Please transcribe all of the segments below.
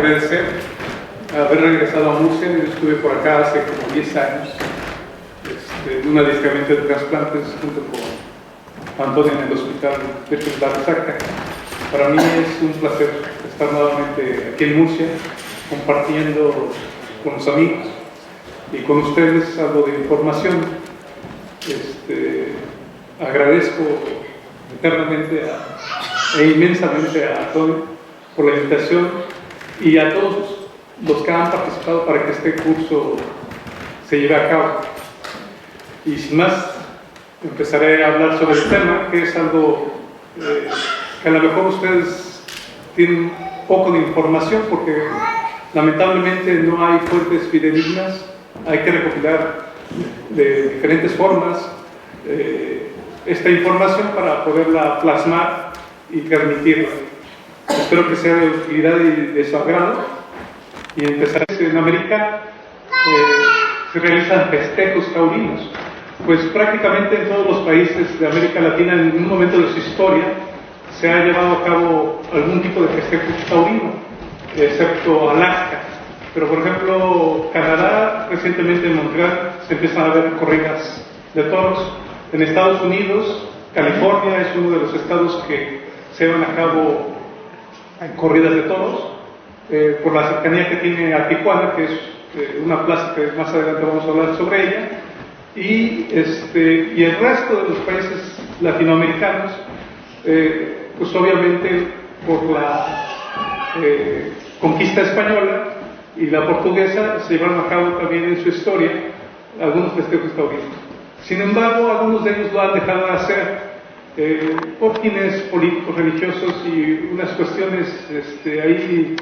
agradecer haber regresado a Murcia. Yo estuve por acá hace como 10 años en un adiestramiento de trasplantes junto con Antonio en el hospital de Barzaca. Para mí es un placer estar nuevamente aquí en Murcia compartiendo con los amigos y con ustedes algo de información. Agradezco eternamente e inmensamente a Antonio por la invitación y a todos los que han participado para que este curso se lleve a cabo. Y sin más, empezaré a hablar sobre el tema, que es algo que a lo mejor ustedes tienen poco de información, porque lamentablemente no hay fuentes fidedignas. Hay que recopilar de diferentes formas esta información para poderla plasmar y transmitirla. Espero que sea de utilidad y de su agrado. Y empezar. En América se realizan festejos taurinos, pues prácticamente en todos los países de América Latina en un momento de su historia se ha llevado a cabo algún tipo de festejo taurino, excepto Alaska. Pero por ejemplo, Canadá, recientemente en Montreal se empiezan a ver corridas de toros. En Estados Unidos, California es uno de los estados que se llevan a cabo corridas de toros, por la cercanía que tiene a Tijuana, que es una plaza que más adelante vamos a hablar sobre ella, y el resto de los países latinoamericanos, pues obviamente por la conquista española y la portuguesa se llevaron a cabo también en su historia algunos festejos taurinos. Sin embargo, algunos de ellos lo han dejado de hacer por fines políticos, religiosos y unas cuestiones ahí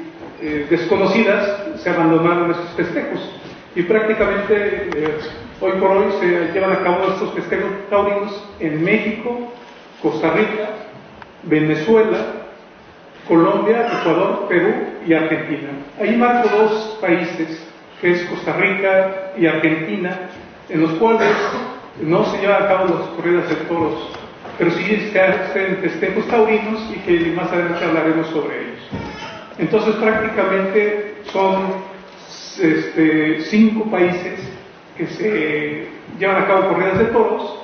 desconocidas. Se abandonaron esos festejos y prácticamente hoy por hoy se llevan a cabo estos festejos taurinos en México, Costa Rica, Venezuela, Colombia, Ecuador, Perú y Argentina. Ahí marco dos países, que es Costa Rica y Argentina, en los cuales no se llevan a cabo las corridas de toros, pero sí se hacen festejos taurinos y que más adelante hablaremos sobre ellos. Entonces prácticamente son 5 países que se llevan a cabo corridas de toros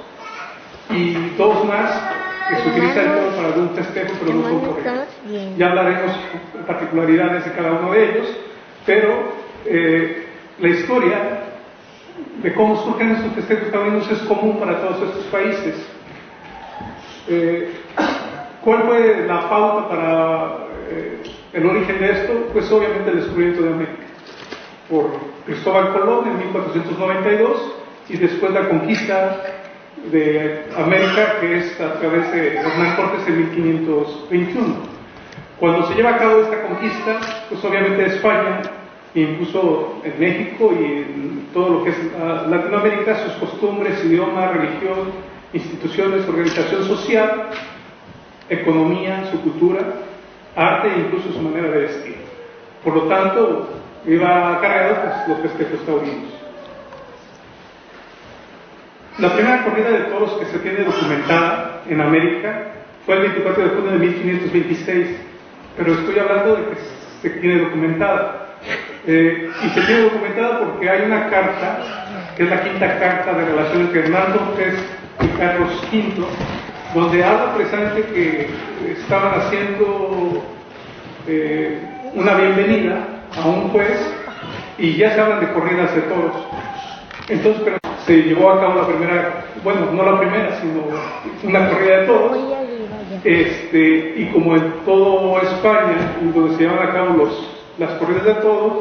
y 2 más que se utiliza el toro para algún festejo, pero no son corridas. Ya hablaremos particularidades de cada uno de ellos, pero la historia de cómo surgen estos festejos taurinos es común para todos estos países. ¿Cuál fue la pauta para el origen de esto? Pues obviamente el descubrimiento de América por Cristóbal Colón en 1492 y después la conquista de América, que es a través de Hernán Cortés en 1521. Cuando se lleva a cabo esta conquista, pues obviamente España, incluso en México y en todo lo que es Latinoamérica, sus costumbres, idioma, religión, instituciones, organización social, economía, su cultura, arte e incluso su manera de vestir. Por lo tanto, iba cargado pues, los festejos taurinos. La primera corrida de toros que se tiene documentada en América fue el 24 de junio de 1526, pero estoy hablando de que se tiene documentada. Y se tiene documentada porque hay una carta, que es la quinta carta de relación entre Hernán Cortés y Carlos V, donde habla precisamente que estaban haciendo una bienvenida a un juez y ya se hablan de corridas de toros. Entonces, pero se llevó a cabo la primera, bueno, no la primera, sino una corrida de toros. Y como en todo España, donde se llevan a cabo las corridas de toros,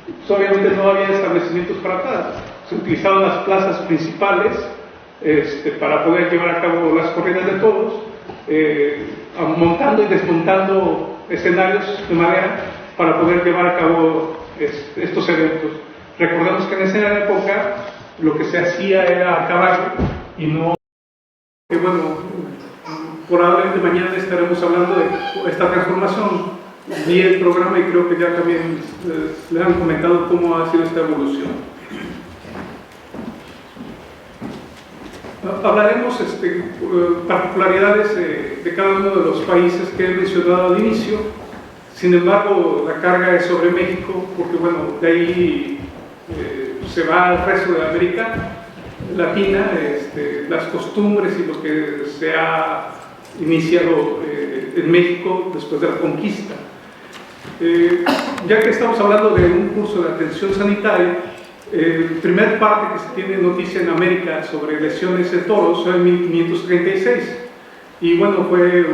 pues obviamente no había establecimientos para tal. Se utilizaban las plazas principales para poder llevar a cabo las corridas de toros, montando y desmontando escenarios de madera para poder llevar a cabo estos eventos. Recordemos que en esa época lo que se hacía era a caballo y no... Que bueno, probablemente mañana estaremos hablando de esta transformación. Vi el programa y creo que ya también les han comentado cómo ha sido esta evolución. Hablaremos particularidades de cada uno de los países que he mencionado al inicio. Sin embargo, la carga es sobre México, porque bueno, de ahí se va al resto de América Latina, las costumbres y lo que se ha iniciado en México después de la conquista. Ya que estamos hablando de un curso de atención sanitaria, el primer parte que se tiene noticia en América sobre lesiones de toros fue en 1536, y bueno, fue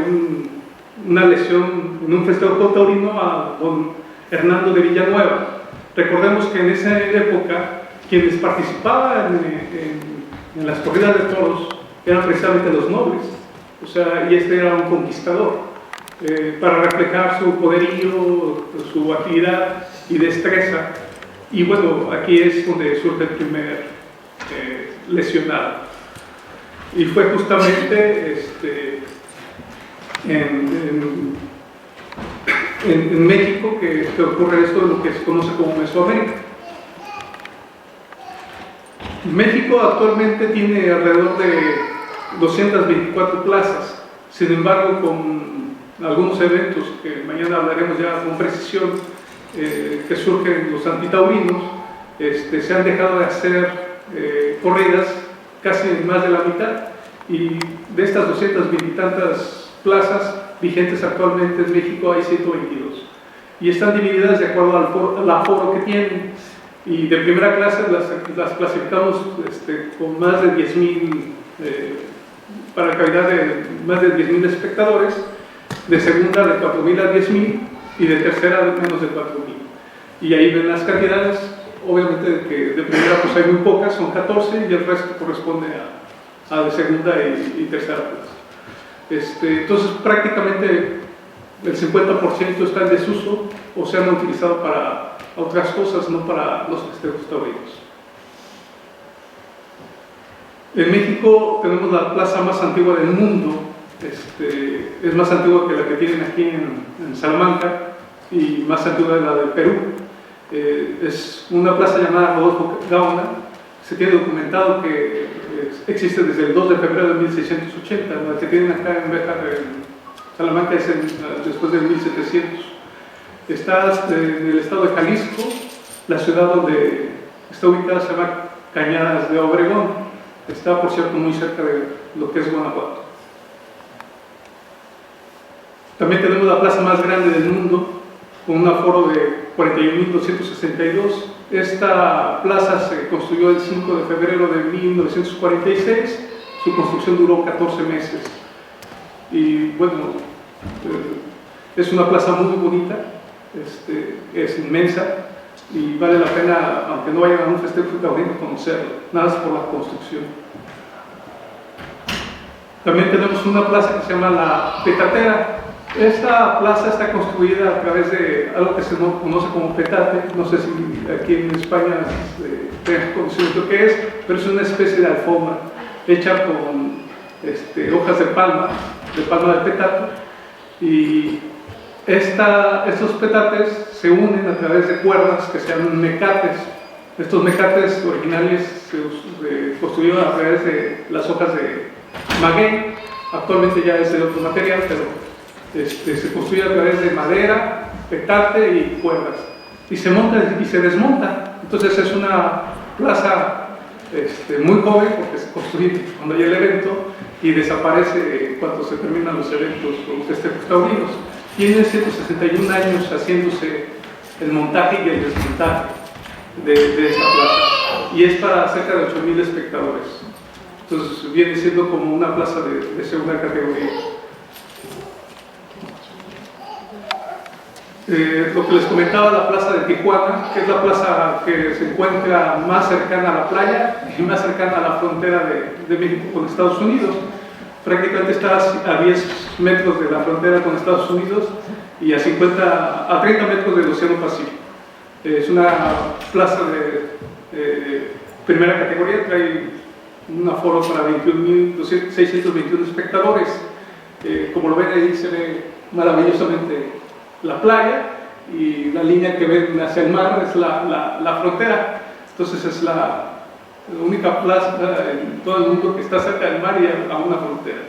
una lesión en un festejo taurino a don Hernando de Villanueva. Recordemos que en esa época quienes participaban en las corridas de toros eran precisamente los nobles, o sea, y este era un conquistador, para reflejar su poderío, su agilidad y destreza. Y bueno, aquí es donde surge el primer lesionado. Y fue justamente en México que ocurre esto de lo que se conoce como Mesoamérica. México actualmente tiene alrededor de 224 plazas. Sin embargo, con algunos eventos que mañana hablaremos ya con precisión, que surgen los antitaurinos, se han dejado de hacer corridas casi más de la mitad, y de estas 220 y tantas plazas vigentes actualmente en México hay 122, y están divididas de acuerdo al aforo que tienen, y de primera clase las clasificamos con más de 10.000, para calidad de más de 10.000 espectadores, de segunda de 4.000 a 10.000, y de tercera de menos de 4.000. Y ahí ven las cantidades, obviamente de que de primera pues hay muy pocas, son 14, y el resto corresponde a de segunda y tercera plaza. Entonces prácticamente el 50% está en desuso o se han utilizado para otras cosas, no para los festejos taurinos. En México tenemos la plaza más antigua del mundo, es más antigua que la que tienen aquí en Salamanca, y más antigua de la del Perú. Es una plaza llamada Rodolfo Gaona. Se tiene documentado que existe desde el 2 de febrero de 1680, la que tienen acá en Béjar, en Salamanca, es después del 1700. Está en el estado de Jalisco. La ciudad donde está ubicada se llama Cañadas de Obregón. Está, por cierto, muy cerca de lo que es Guanajuato. También tenemos la plaza más grande del mundo, con un aforo de 41.262. Esta plaza se construyó el 5 de febrero de 1946, su construcción duró 14 meses. Y bueno, es una plaza muy bonita, es inmensa, y vale la pena, aunque no vayan a un festejo taurino, conocerlo, nada más por la construcción. También tenemos una plaza que se llama La Petatera. Esta plaza está construida a través de algo que se conoce como petate. No sé si aquí en España tengan conocimiento qué es, pero es una especie de alfombra hecha con hojas de palma de petate, y estos petates se unen a través de cuerdas que se llaman mecates. Estos mecates originales se construyeron a través de las hojas de maguey. Actualmente ya es de otro material, pero se construye a través de madera, petate y cuerdas, y se monta y se desmonta. Entonces es una plaza muy joven, porque se construye cuando hay el evento y desaparece cuando se terminan los eventos o los festejos taurinos. Tiene 161 años haciéndose el montaje y el desmontaje de esta plaza, y es para cerca de 8.000 espectadores. Entonces viene siendo como una plaza de segunda categoría. Lo que les comentaba, la plaza de Tijuana, que es la plaza que se encuentra más cercana a la playa y más cercana a la frontera de México con Estados Unidos. Prácticamente está a 10 metros de la frontera con Estados Unidos y a 30 metros del Océano Pacífico. Es una plaza de primera categoría, trae un aforo para 21.621 espectadores. Como lo ven ahí, se ve maravillosamente la playa, y la línea que ven hacia el mar es la frontera. Entonces es la única plaza en todo el mundo que está cerca del mar y a una frontera.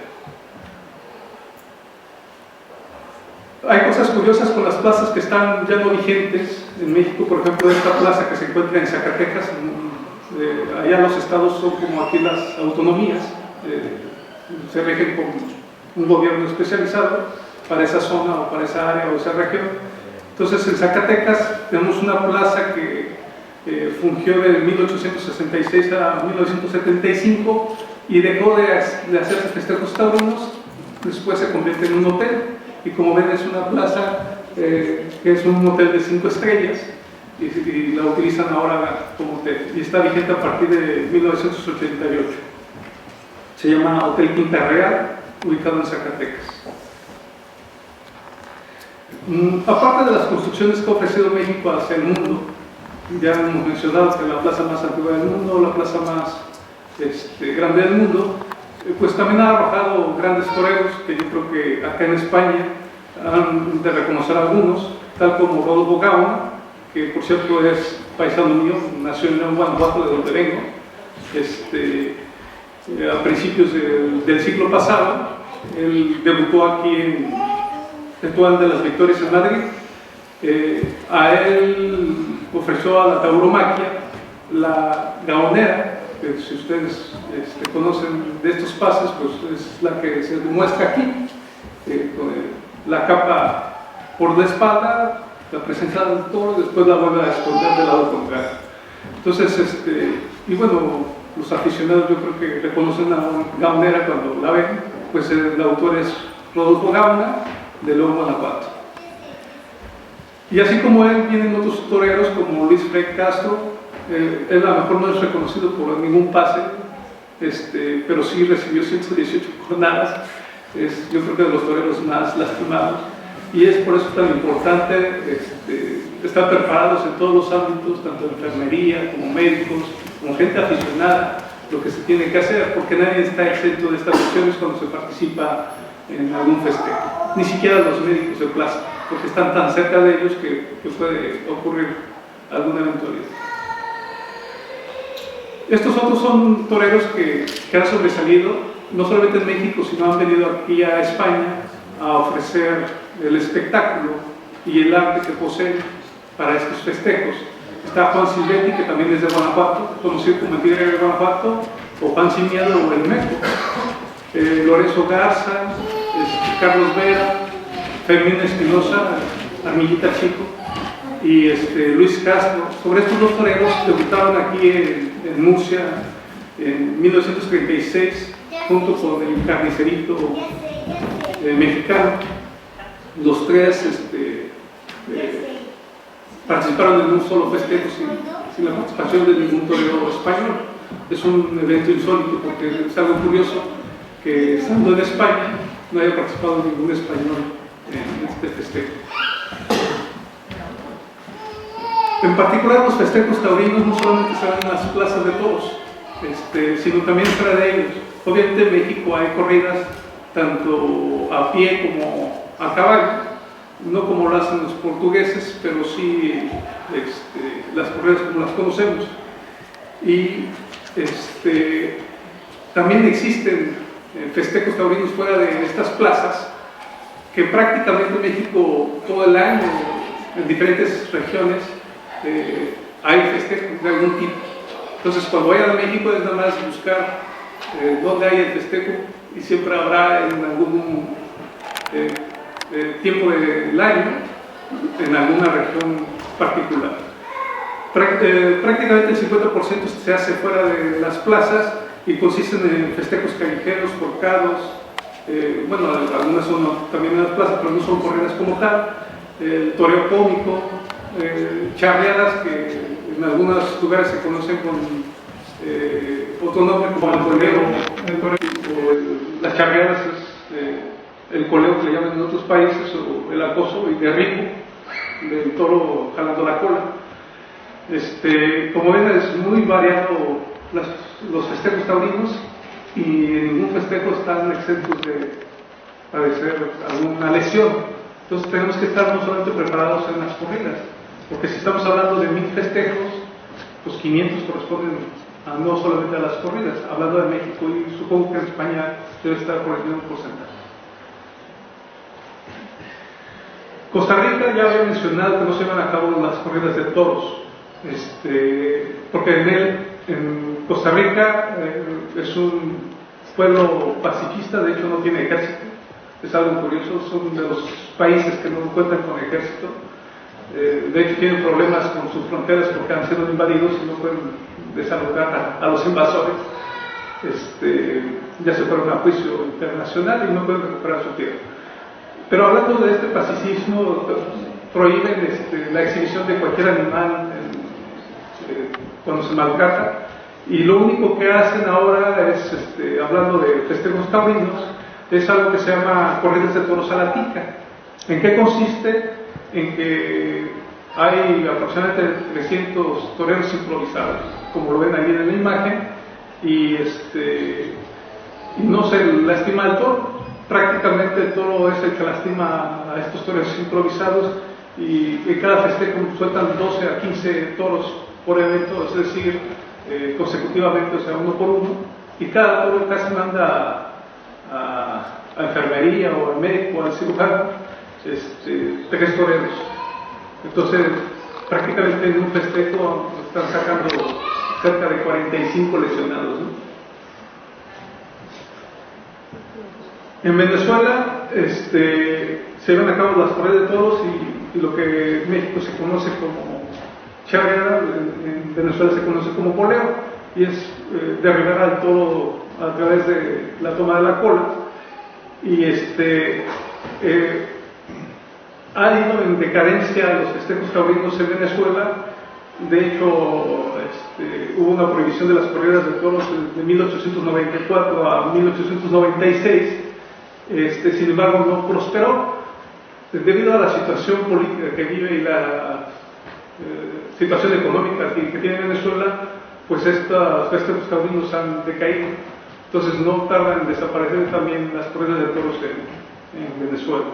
Hay cosas curiosas con las plazas que están ya no vigentes. En México, por ejemplo, esta plaza que se encuentra en Zacatecas, allá los estados son como aquí las autonomías, se rigen por un gobierno especializado para esa zona o para esa área o esa región. Entonces, en Zacatecas tenemos una plaza que fungió de 1866 a 1975 y dejó de hacerse festejos taurinos. Después se convierte en un hotel y, como ven, es una plaza que es un hotel de 5 estrellas y la utilizan ahora como hotel y está vigente a partir de 1988. Se llama Hotel Quinta Real, ubicado en Zacatecas. Aparte de las construcciones que ha ofrecido México hacia el mundo, ya hemos mencionado que la plaza más antigua del mundo, la plaza más grande del mundo, pues también ha arrojado grandes toreros que yo creo que acá en España han de reconocer algunos, tal como Rodolfo Gauna, que por cierto es paisano mío, nació en León, Guanajuato, de donde vengo, a principios del siglo pasado. Él debutó aquí en el Tuán de las Victorias en Madrid. A él ofreció a la tauromaquia la gaonera, que si ustedes conocen de estos pases, pues es la que se demuestra aquí, con la capa por la espalda, la presencia del toro, y después la vuelve a esconder del lado contrario. Entonces, y bueno, los aficionados yo creo que reconocen a la gaonera cuando la ven, pues el autor es Rodolfo Gauna, de León, Guanajuato. Y así como él, vienen otros toreros como Luis Frey Castro. Él a lo mejor no es reconocido por ningún pase, pero sí recibió 118 jornadas. Yo creo que de los toreros más lastimados, y es por eso tan importante estar preparados en todos los ámbitos, tanto de enfermería como médicos, como gente aficionada, lo que se tiene que hacer, porque nadie está exento de estas cuestiones cuando se participa en algún festejo, ni siquiera los médicos de plaza, porque están tan cerca de ellos que puede ocurrir alguna eventualidad. Estos otros son toreros que han sobresalido, no solamente en México, sino han venido aquí a España a ofrecer el espectáculo y el arte que poseen para estos festejos. Está Juan Silvetti, que también es de Guanajuato, conocido como el Tigre de Guanajuato, o Juan Sin Miedo, o el Meco. Lorenzo Garza, Carlos Vera, Fermín Espinosa, Armillita Chico, y Luis Castro. Sobre estos dos toreros debutaron aquí en Murcia en 1936 junto con el carnicerito mexicano. Los tres participaron en un solo festejo sin la participación de ningún torero español. Es un evento insólito porque es algo curioso que, estando en España, no haya participado ningún español en este festejo. En particular, los festejos taurinos no solamente se dan en las plazas de toros, sino también fuera de ellos. Obviamente en México hay corridas tanto a pie como a caballo, no como lo hacen los portugueses, pero sí las corridas como las conocemos. Y también existen festejos taurinos fuera de estas plazas, que prácticamente en México todo el año, en diferentes regiones, hay festejos de algún tipo. Entonces, cuando vayan a México es nada más buscar dónde hay el festejo, y siempre habrá en algún tiempo del año, en alguna región particular. Prácticamente el 50% se hace fuera de las plazas y consisten en festejos callejeros, forcados, bueno, algunas son también en las plazas, pero no son corridas como tal, el toreo cómico, charreadas que en algunos lugares se conocen con otro nombre como el coleo, las charreadas es el coleo que le llaman en otros países, o el acoso y derribo del toro jalando la cola. Como ven, es muy variado los festejos taurinos, y en ningún festejo están exentos de padecer alguna lesión. Entonces tenemos que estar no solamente preparados en las corridas, porque si estamos hablando de 1000 festejos, pues 500 corresponden no solamente a las corridas. Hablando de México, y supongo que en España debe estar por el mismo porcentaje. Costa Rica ya había mencionado que no se iban a cabo las corridas de toros, porque en Costa Rica es un pueblo pacifista, de hecho no tiene ejército, es algo curioso, son de los países que no cuentan con ejército, de hecho tienen problemas con sus fronteras porque han sido invadidos y no pueden desalojar a los invasores, ya se fueron a juicio internacional y no pueden recuperar su tierra. Pero hablando de este pacifismo, prohíben la exhibición de cualquier animal cuando se maltrata, y lo único que hacen ahora es, hablando de festejos taurinos, es algo que se llama corridas de toros a la tica. ¿En qué consiste? En que hay aproximadamente 300 toreros improvisados, como lo ven ahí en la imagen, y no se lastima al toro. Prácticamente el toro es el que lastima a estos toreros improvisados, y en cada festejo sueltan 12 a 15 toros por evento, es decir, consecutivamente, o sea, uno por uno, y cada toro casi manda a enfermería o al médico o al cirujano 3 toreros. Entonces, prácticamente en un festejo están sacando cerca de 45 lesionados, ¿no? En Venezuela se llevan a cabo las corridas de toros y lo que en México se conoce como charreada, en Venezuela se conoce como poleo, y es derribar al toro a través de la toma de la cola. Y ha ido en decadencia los festejos taurinos en Venezuela. De hecho, hubo una prohibición de las corridas de toros de 1894 a 1896. Sin embargo, no prosperó debido a la situación política que vive y la situación económica que tiene Venezuela. Pues estos festejos taurinos han decaído, entonces no tardan en desaparecer también las corridas de toros en Venezuela.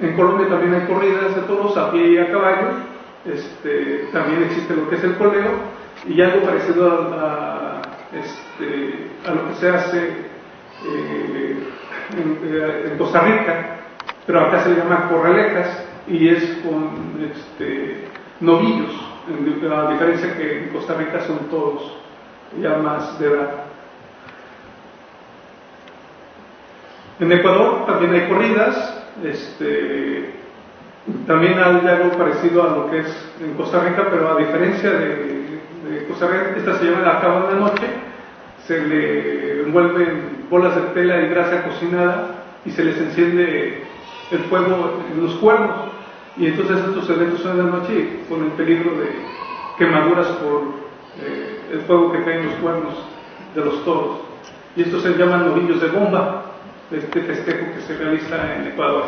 En Colombia también hay corridas de toros a pie y a caballo, también existe lo que es el coleo, y algo parecido a lo que se hace en Costa Rica, pero acá se le llama corralejas, y es con novillos, a diferencia que en Costa Rica son toros ya más de edad. En Ecuador también hay corridas, también hay algo parecido a lo que es en Costa Rica, pero a diferencia de Costa Rica, esta se llama la cava de la noche, se le envuelven bolas de tela y grasa cocinada y se les enciende el fuego en los cuernos, y entonces estos eventos son de la noche con el peligro de quemaduras por el fuego que cae en los cuernos de los toros, y estos se llaman novillos de bomba, este festejo que se realiza en Ecuador.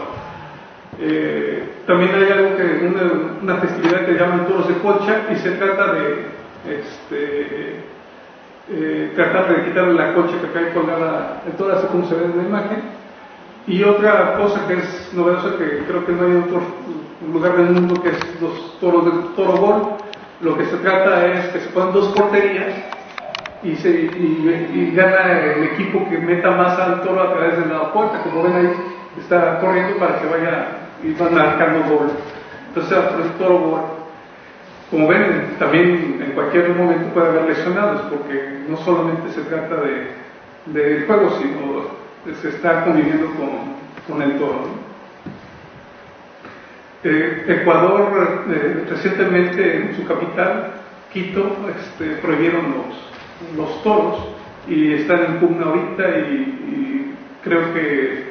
También hay algo una festividad que llaman toros de colcha, y se trata de tratar de quitarle la colcha que cae colgada el toro, así como se ve en la imagen. Y otra cosa que es novedosa, que creo que no hay otro lugar del mundo, que es los toros del toro gol. Lo que se trata es que se ponen 2 porterías y gana el equipo que meta más al toro a través de la puerta. Como ven ahí, está corriendo para que vaya y van marcando gol. Entonces, el toro gol. Como ven, también en cualquier momento puede haber lesionados, porque no solamente se trata de juego, sino se está conviviendo con el toro, ¿no? Ecuador recientemente en su capital, Quito, prohibieron los toros, y están en pugna ahorita, y creo que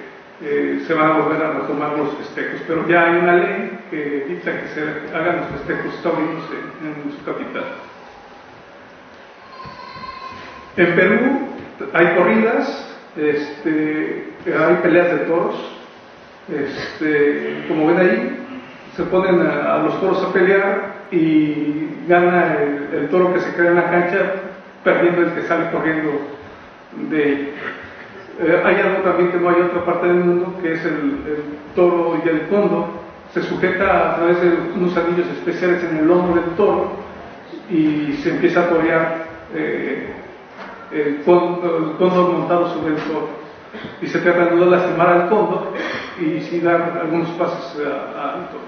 se van a volver a retomar los festejos, pero ya hay una ley que dice que se hagan los festejos taurinos en su capital. En Perú hay corridas, hay peleas de toros, como ven ahí, se ponen a los toros a pelear y gana el toro que se queda en la cancha, perdiendo el que sale corriendo de él. Hay algo también que no hay en otra parte del mundo, que es el toro y el cóndor. Se sujeta a través de unos anillos especiales en el lomo del toro y se empieza a torear el cóndor montado sobre el toro. y se trata de no lastimar al fondo y sí dar algunos pasos al toro.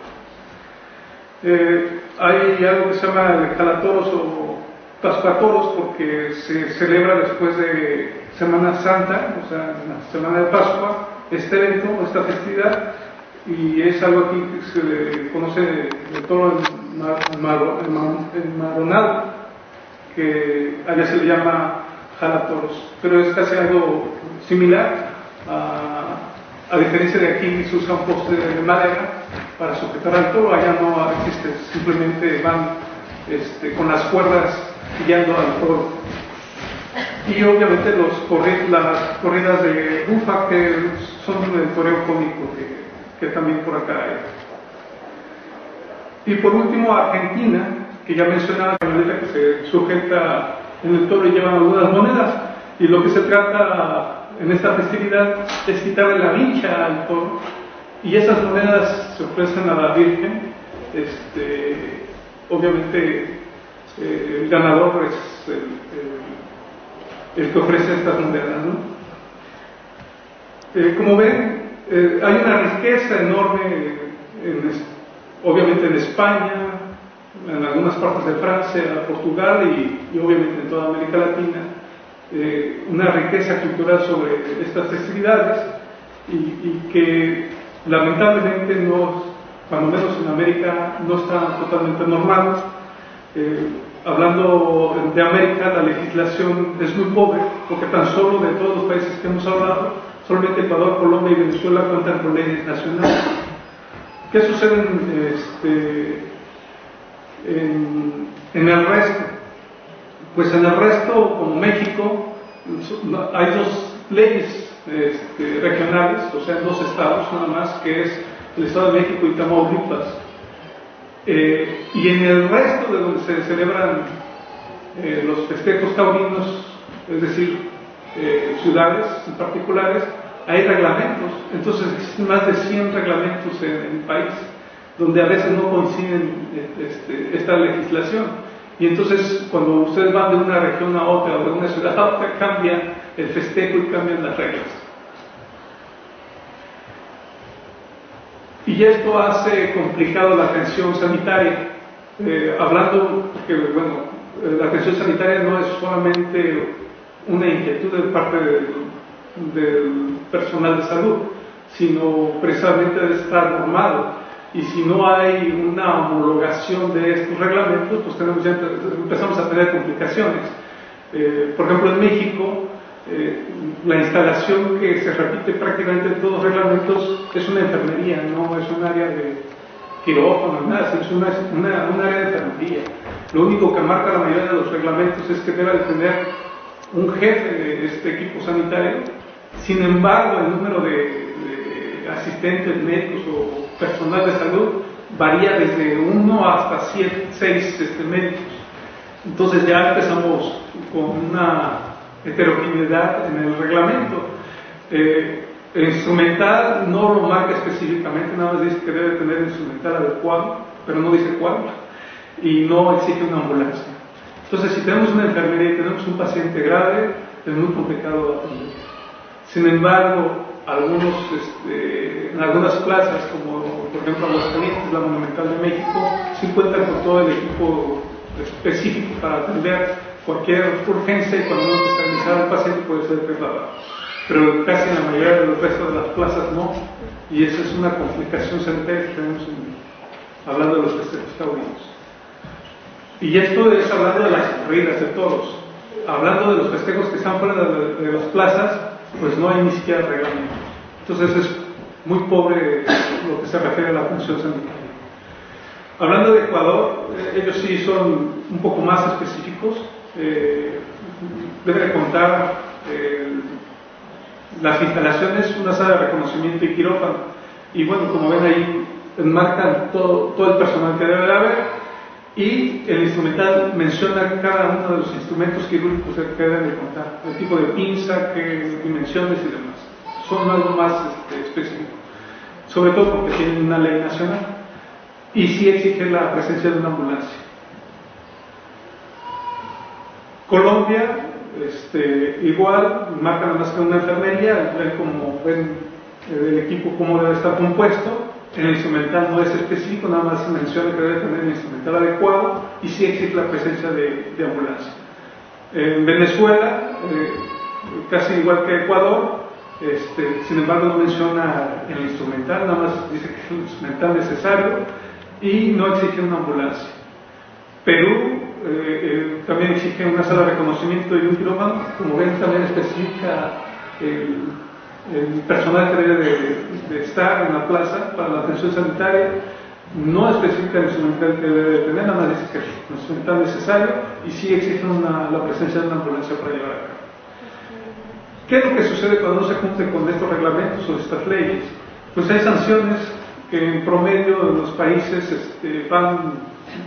Hay algo que se llama el jalatoros o pascuatoros porque se celebra después de Semana Santa, o sea, la Semana de Pascua, este evento, esta festividad, y es algo aquí que se le conoce de toro enmaronado, que allá se le llama jalatoros, pero es casi algo similar, a diferencia de aquí se usa un poste de madera para sujetar al toro, allá no existe, simplemente van con las cuerdas guiando al toro. Y obviamente las corridas de bufa, que son el toreo cómico que también por acá hay. Y por último, Argentina, que ya mencionaba, la manera que se sujeta en el toro y llevan algunas monedas, y lo que se trata en esta festividad es quitarle la vincha al toro, y esas monedas se ofrecen a la Virgen. Obviamente el ganador es el que ofrece estas monedas, ¿no? Como ven, hay una riqueza enorme, obviamente en España, en algunas partes de Francia, Portugal y obviamente en toda América Latina, una riqueza cultural sobre estas festividades y que lamentablemente no, cuando menos en América, no están totalmente normadas. Hablando de América, la legislación es muy pobre, porque tan solo de todos los países que hemos hablado, solamente Ecuador, Colombia y Venezuela cuentan con leyes nacionales. ¿Qué sucede en el resto? Pues en el resto, como México, hay dos leyes regionales, o sea, en dos estados nada más, que es el Estado de México y Tamaulipas. Y en el resto de donde se celebran los festejos taurinos, es decir, ciudades en particulares, hay reglamentos. Entonces existen más de 100 reglamentos en el país, donde a veces no coinciden esta legislación. Y entonces cuando ustedes van de una región a otra o de una ciudad a otra, cambia el festejo y cambian las reglas. Y esto hace complicado la atención sanitaria, hablando que, bueno, la atención sanitaria no es solamente una inquietud de parte del personal de salud, sino precisamente de estar normado. Y si no hay una homologación de estos reglamentos, pues empezamos a tener complicaciones. Por ejemplo, en México, la instalación que se repite prácticamente en todos los reglamentos es una enfermería, no es un área de quirófano, nada, es un área de enfermería. Lo único que marca la mayoría de los reglamentos es que debe de tener un jefe de este equipo sanitario. Sin embargo, el número de asistentes médicos o personal de salud varía desde 1 hasta 6 médicos. Entonces ya empezamos con una heterogeneidad en el reglamento. El instrumental no lo marca específicamente, nada más dice que debe tener el instrumental adecuado, pero no dice cuál, y no exige una ambulancia. Entonces, si tenemos una enfermería y tenemos un paciente grave, es muy complicado atender. Sin embargo, en algunas plazas, como por ejemplo Aguascalientes, la Monumental de México, sí cuentan con todo el equipo específico para atender cualquier urgencia y cuando no está estabilizado el paciente puede ser trasladado. Pero casi en la mayoría de los restos de las plazas no, y esa es una complicación sanitaria que tenemos hablando de los festejos taurinos. Y esto es hablando de las corridas de toros. Hablando de los festejos que están fuera de las plazas, pues no hay ni siquiera reglamento. Entonces es muy pobre lo que se refiere a la función sanitaria. Hablando de Ecuador, ellos sí son un poco más específicos. Debe de contar las instalaciones, una sala de reconocimiento y quirófano. Y bueno, como ven ahí, enmarcan todo el personal que debe de haber. Y el instrumental menciona cada uno de los instrumentos quirúrgicos que deben de contar, el tipo de pinza, qué dimensiones y demás. Son algo más específico, sobre todo porque tienen una ley nacional y sí exige la presencia de una ambulancia. Colombia Igual, marcan además que una enfermería, ven como ven el equipo cómo debe estar compuesto. En el instrumental no es específico, nada más se menciona que debe tener el instrumental adecuado y sí existe la presencia de ambulancia. En Venezuela, casi igual que Ecuador, sin embargo no menciona el instrumental, nada más dice que es un instrumental necesario y no exige una ambulancia. Perú también exige una sala de reconocimiento y un quirófano, como ven también especifica el personal que debe de estar en la plaza para la atención sanitaria, no especifica el instrumental que debe de tener, nada más dice que es un instrumental necesario y sí exige la presencia de una ambulancia para llevar a cabo. ¿Qué es lo que sucede cuando no se cumple con estos reglamentos o estas leyes? Pues hay sanciones que en promedio en los países van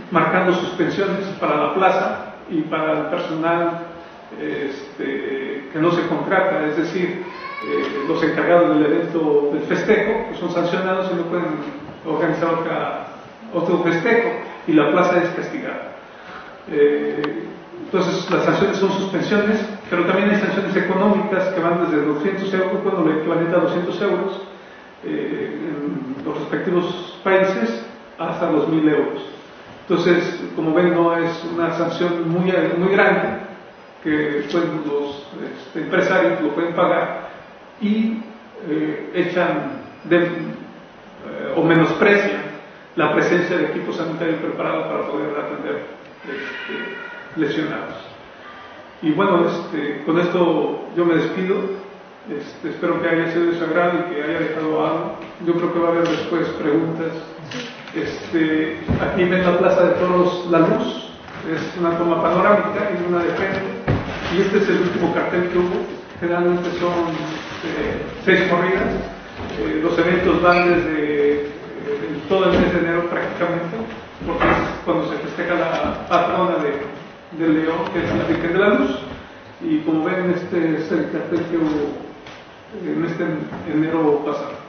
marcando suspensiones para la plaza y para el personal que no se contrata, es decir, los encargados del evento del festejo pues son sancionados y no pueden organizar otro festejo y la plaza es castigada. Entonces las sanciones son suspensiones, pero también hay sanciones económicas que van desde 200 euros, bueno, lo equivalente a 200 euros en los respectivos países, hasta los 1000 euros. Entonces, como ven, no es una sanción muy grande que los empresarios lo pueden pagar y echan o menosprecian la presencia de equipo sanitario preparado para poder atender lesionados. Y bueno, con esto yo me despido. Espero que haya sido de su agrado y que haya dejado algo. Yo creo que va a haber después preguntas. Aquí ven la Plaza de Toros La Luz, es una toma panorámica y una de frente. Y este es el último cartel que hubo. Generalmente son 6 corridas. Los eventos van desde todo el mes de enero prácticamente, porque es cuando se festeja la patrona del León, que es la Virgen de la Luz. Y como ven, este es el cartel que hubo en este enero pasado.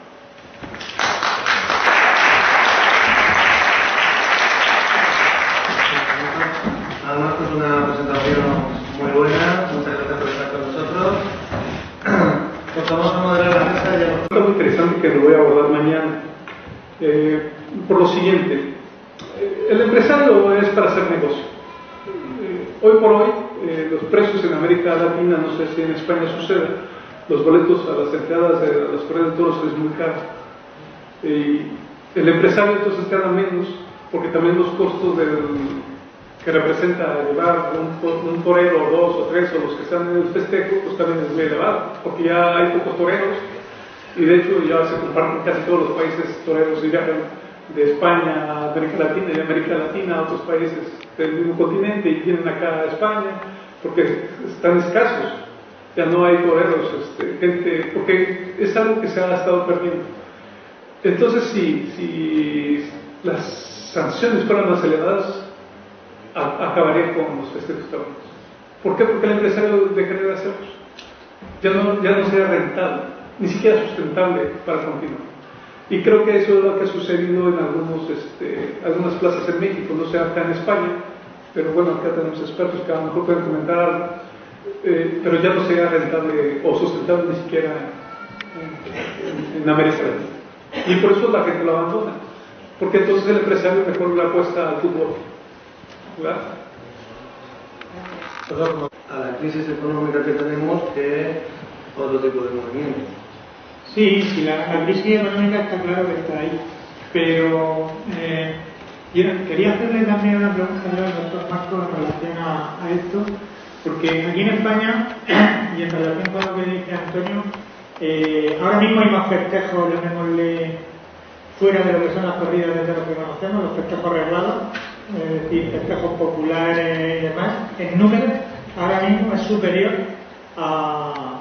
Además, pues una presentación muy buena. Muchas gracias por estar con nosotros. Pues vamos a moderar la mesa. Es muy interesante que lo voy a abordar mañana. Por lo siguiente, el empresario es para hacer negocio. Hoy por hoy, los precios en América Latina, no sé si en España sucede, los boletos a las entradas de las corridas de toros es muy caro. El empresario entonces gana menos, porque también los costos que representa llevar un torero, o 2 o 3 o los que están en el festejo, pues también es muy elevado, porque ya hay pocos toreros y de hecho ya se comparten casi todos los países toreros y viajan de España a América Latina y de América Latina a otros países del mismo continente y vienen acá a España porque están escasos, ya no hay toreros, gente, porque es algo que se ha estado perdiendo. Entonces si las sanciones fueran más elevadas, acabaría con los festejos taurinos. ¿Por qué? Porque el empresario dejaría de hacerlos. Ya no sería rentable, ni siquiera sustentable para continuar. Y creo que eso es lo que ha sucedido en algunas plazas en México, no sé acá en España, pero bueno, acá tenemos expertos que a lo mejor pueden comentar, pero ya no sería rentable o sustentable ni siquiera en América Latina. Y por eso la gente lo abandona, porque entonces el empresario mejor le apuesta al fútbol. ¿Verdad? A la crisis económica que tenemos que otro tipo de movimiento. Sí, la crisis económica está claro que está ahí, pero quería hacerle también una pregunta al doctor Marco en relación a esto, porque aquí en España, y en relación con lo que dice Antonio, ahora mismo hay más festejos, llamémosle, fuera de lo que son las corridas de toros que conocemos, los festejos reglados, es decir, festejos populares y demás, en número ahora mismo es superior a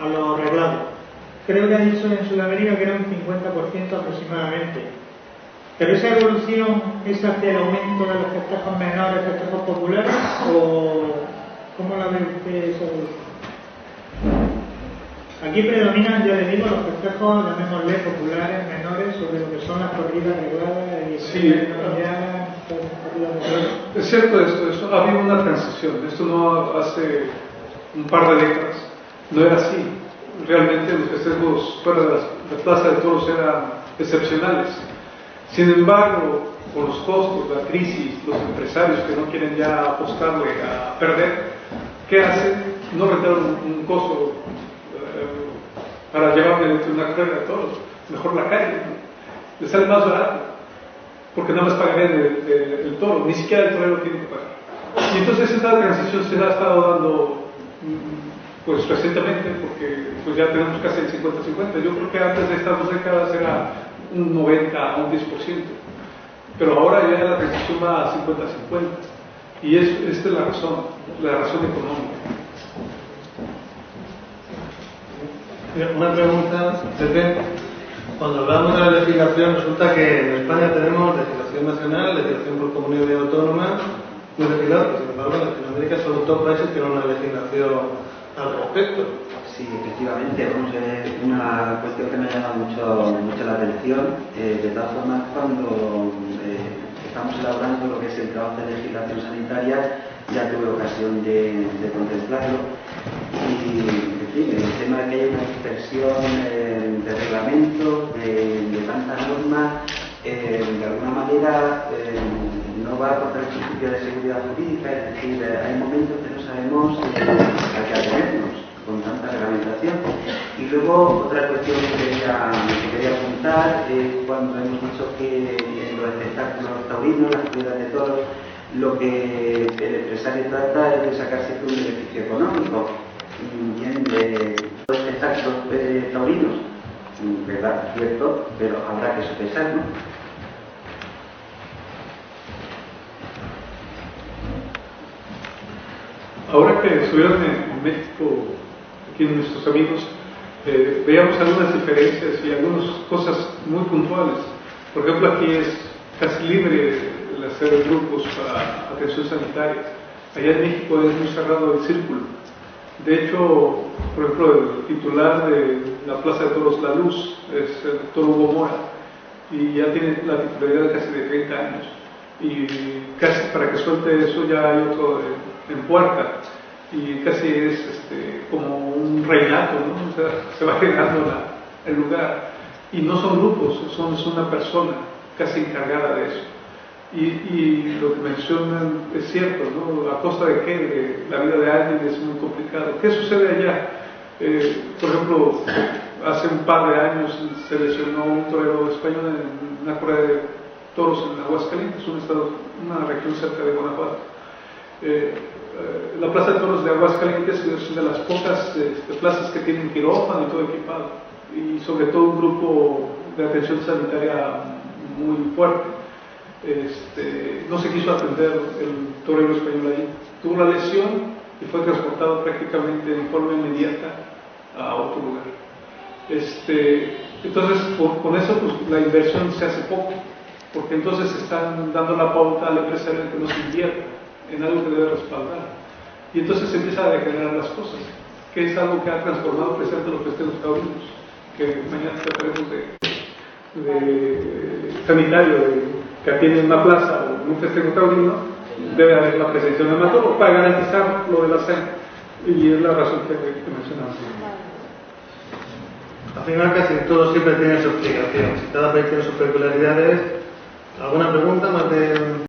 los reglados. Creo que ha dicho en Sudamérica que era un 50% aproximadamente. Pero esa evolución es hacia el aumento de los festejos menores, festejos populares, o ¿cómo la ve usted esa evolución? Aquí predominan, ya les digo, los festejos, llamémosle populares, menores, sobre lo que son las corridas regladas y sí. corrida de toros. Es cierto esto, ha habido una transición, esto no hace un par de décadas, no era así. Realmente los festejos fuera de la plaza de toros eran excepcionales. Sin embargo, con los costos, la crisis, los empresarios que no quieren ya apostarle a perder, ¿qué hacen? No rentaron un costo para llevarme dentro de una carrera de toros, mejor la calle, ¿no? Les sale más barato, porque nada más pagarían el toro, ni siquiera el torero tiene que pagar. Y entonces esta transición se ha estado dando pues recientemente, porque pues ya tenemos casi el 50-50. Yo creo que antes de estas 2 décadas era un 90 a un 10%, pero ahora ya la transición va a 50-50, y esta es la razón económica. Una pregunta, Pepe. Cuando hablamos de la legislación, resulta que en España tenemos legislación nacional, legislación por comunidad autónoma, muy legislada, sin embargo en Latinoamérica solo 2 países tienen una legislación al respecto. Sí, efectivamente, vamos, es una cuestión que me llama mucho la atención. De todas formas, cuando estamos elaborando lo que es el trabajo de legislación sanitaria, ya tuve ocasión de contemplarlo. Y, en fin, el tema de que haya una dispersión de reglamentos, de tantas normas, de alguna manera no va a aportar el principio de seguridad jurídica, es decir, hay momentos que no sabemos a qué atenernos con tanta reglamentación. Y luego otra cuestión que quería apuntar es cuando hemos dicho que en los espectáculos taurinos, las corridas de toros, lo que el empresario trata es de sacar siempre un beneficio económico. Bien, de los espectáculos taurinos, verdad, cierto, pero habrá que sopesar, ¿no? Ahora que estuvieron en México, aquí nuestros amigos, veíamos algunas diferencias y algunas cosas muy puntuales. Por ejemplo, aquí es casi libre el hacer grupos para atención sanitaria. Allá en México es muy cerrado el círculo. De hecho, por ejemplo, el titular de la Plaza de Toros La Luz es el doctor Hugo Mora, y ya tiene la titularidad casi de 30 años. Y casi para que suelte eso ya hay otro en puerta, y casi es como un reinato, ¿no? O sea, se va generando el lugar, y no son grupos, es una persona casi encargada de eso. Y lo que mencionan es cierto, ¿no? ¿A costa de qué? De la vida de alguien es muy complicado. ¿Qué sucede allá? Por ejemplo, hace un par de años se lesionó un torero español en una corrida de toros en Aguascalientes, una región cerca de Guanajuato. La Plaza de Toros de Aguascalientes es de las pocas plazas que tienen quirófano y todo equipado, y sobre todo un grupo de atención sanitaria muy fuerte. No se quiso atender el torero español ahí, tuvo la lesión y fue transportado prácticamente de forma inmediata a otro lugar. Entonces, con eso pues, la inversión se hace poco, porque entonces están dando la pauta al empresario que no se invierta en algo que debe respaldar, y entonces se empieza a degenerar las cosas, que es algo que ha transformado precisamente los festejos taurinos, que mañana trataremos de sanitario, que atiende una plaza o un festejo taurino, debe haber la presencia de un hematólogo para garantizar lo de la sangre, y es la razón que mencionamos. Al final casi todo siempre tiene su explicación, cada país tiene sus peculiaridades. ¿Alguna pregunta más de...?